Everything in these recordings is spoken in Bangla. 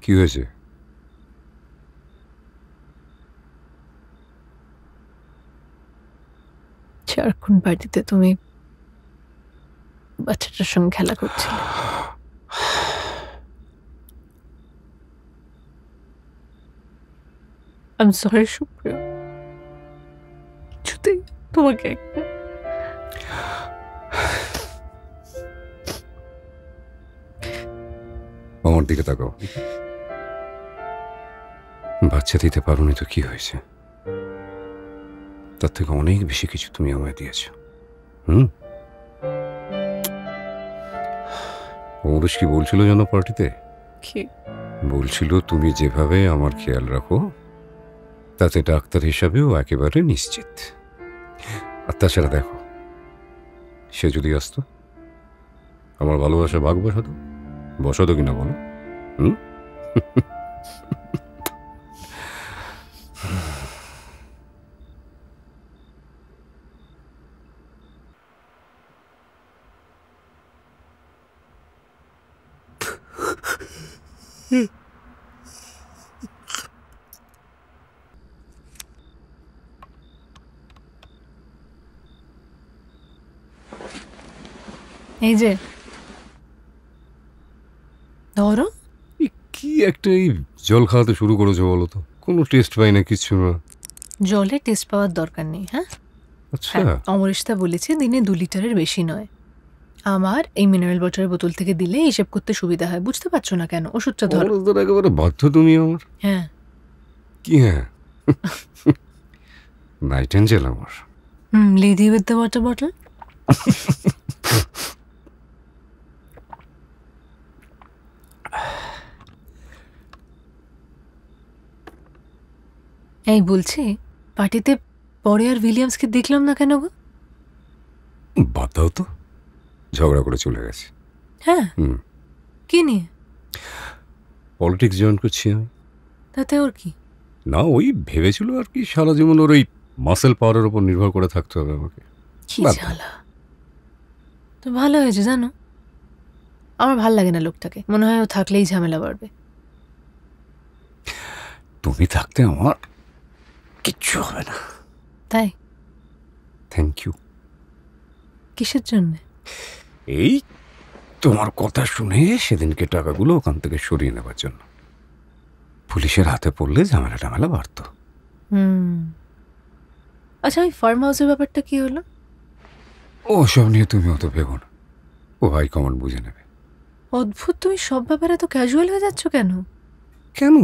কি হয়েছে? সারাক্ষণ বাড়িতে তুমি বাচ্চাটার সঙ্গে খেলা করছিলে। I'm sorry, সুপ্রিয়। কিছুতেই তোমাকে একটা আমার দিকে তাকাও। বাচ্চা দিতে পারোনি তো কি হয়েছে? তার থেকে অনেক বেশি কিছু তুমি আমায় দিয়েছ। অমরেশ কি বলছিল জানো পার্টিতে? কি বলছিল তুমি যেভাবে আমার খেয়াল রাখো তাতে ডাক্তার হিসাবেও একেবারে নিশ্চিত। আর তাছাড়া দেখো, সে যদি আসতো, আমার ভালোবাসা ভাগ বসাতো কিনা বলো? এই যে ধরো, কি একটা এই জল খাওয়াতে শুরু করেছো বলো তো? কোনো টেস্ট পাই না, কিচ্ছু না। জলে টেস্ট পাওয়ার দরকার নেই। হ্যাঁ, আচ্ছা, অমরেশদা বলেছে দিনে 2 লিটারের বেশি নয়। আমার এই মিনারেল ওয়াটারের বোতল থেকে দিলে হিসেব করতে সুবিধা হয়। বুঝতে পারছো না কেন? ওষুধটা ধরো। একেবারে বাধ্য তুমি আমার। হ্যাঁ, কি হ্যাঁ? নাইট এঞ্জেল আমার। Lady with the water bottle. এই বলছি, পার্টিতে পরে আর উইলিয়ামসকে দেখলাম না কেন গো? বাদ দাও তো, ঝগড়া করে চলে গেছে। হ্যাঁ, কি নিয়ে? পলিটিক্স জয়েন করছি আমি। তাতে ওর কি? না, ওই ভেবেছিল আর কি সারা জীবন ওর ওই মাসেল পাওয়ারের উপর নির্ভর করে থাকতে হবে আমাকে। কি জ্বালা। তো ভালো হয়েছে জানো, আমার ভাল লাগে না লোকটাকে। মনে হয় ও থাকলেই ঝামেলা বাড়বে। তুমি থাকতে আমার কিচ্ছু হবে না। তাই? Thank you. কিসের জন্য? এই তোমার কথা শুনে সেদিনকে টাকাগুলো ওখান থেকে সরিয়ে নেবার জন্য। পুলিশের হাতে পড়লে ঝামেলা বাড়ত। আচ্ছা, ওই ফার্ম হাউসের ব্যাপারটা কি হলো? ও সব নিয়ে তুমি অত ভেবো না, ও হাইকমান্ড বুঝে নেবে। অদ্ভুত, তুমি সব ব্যাপারে এত ক্যাজুয়াল হয়ে যাচ্ছ কেন? কেন?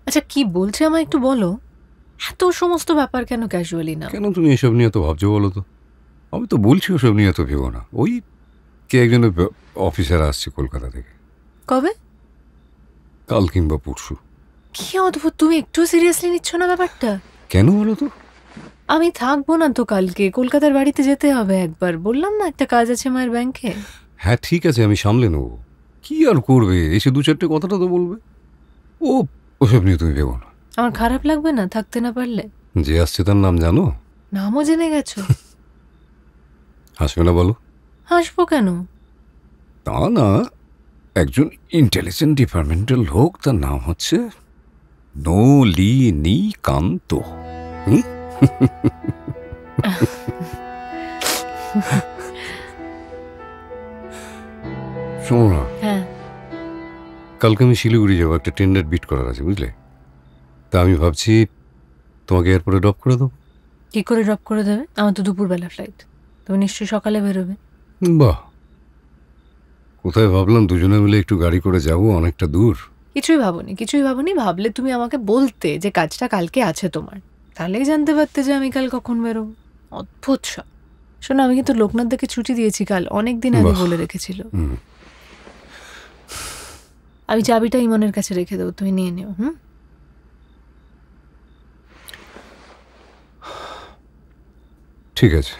আচ্ছা, কি বলছে আমায় একটু বলো। এত সমস্ত ব্যাপার কেন ক্যাজুয়ালি না? কেন তুমি এসব নিয়ে এত ভাবছো বলো তো? আমি তো বলছি ওসব নিয়ে এত ভেবো না। ওই কে একজন অফিসার আসছে কলকাতা থেকে। কবে? কাল কিংবা পরশু। কি অদ্ভুত, তুমি একটু সিরিয়াসলি নিচ্ছ না ব্যাপারটা? কেন বলো তো? আমি থাকবো না তো কালকে, কলকাতার বাড়িতে যেতে হবে একবার। বললাম না একটা কাজ আছে মায়ের ব্যাংকে। হ্যাঁ ঠিক আছে, আমি সামলে নেবো। কি আর করবে, এসে 2-4টে কথাটা তো বলবে। ওসব নিয়ে তুমি ভেবো না। আমার খারাপ লাগবে না থাকতে না পারলে? যে আসছে তার নাম জানো? নামও জেনে গেছো? হাসবে না বলো? হাসবো কেন? তা না, একজন ডিপার্টমেন্টাল লোক, তার নাম হচ্ছে নলিনীকান্ত। শোনো না, হ্যাঁ, কালকে আমি শিলিগুড়ি যাবো, একটা টেন্ডার বিট করার আছে বুঝলে। তা আমি ভাবছি তোমাকে এয়ারপোর্টে ড্রপ করে দেবো। কি করে ড্রপ করে দেবে? আমার তো দুপুরবেলা ফ্লাইট, তুমি নিশ্চয়ই সকালে বেরোবে। বাহ, কোথায় ভাবলাম দুজনে মিলে একটু গাড়ি করে যাবো অনেকটা দূর। কিছুই ভাবনি। ভাবলে তুমি আমাকে বলতে যে কাজটা কালকে আছে তোমার, তাহলেই জানতে পারতে যে আমি কাল কখন বেরোবো। অদ্ভুত সব। শোনো, আমি কিন্তু লোকনাথদাকে ছুটি দিয়েছি কাল, অনেক দিন আগে বলে রেখেছিল। আমি চাবিটা ইমনের কাছে রেখে দেবো, তুমি নিয়ে নিও। ঠিক আছে।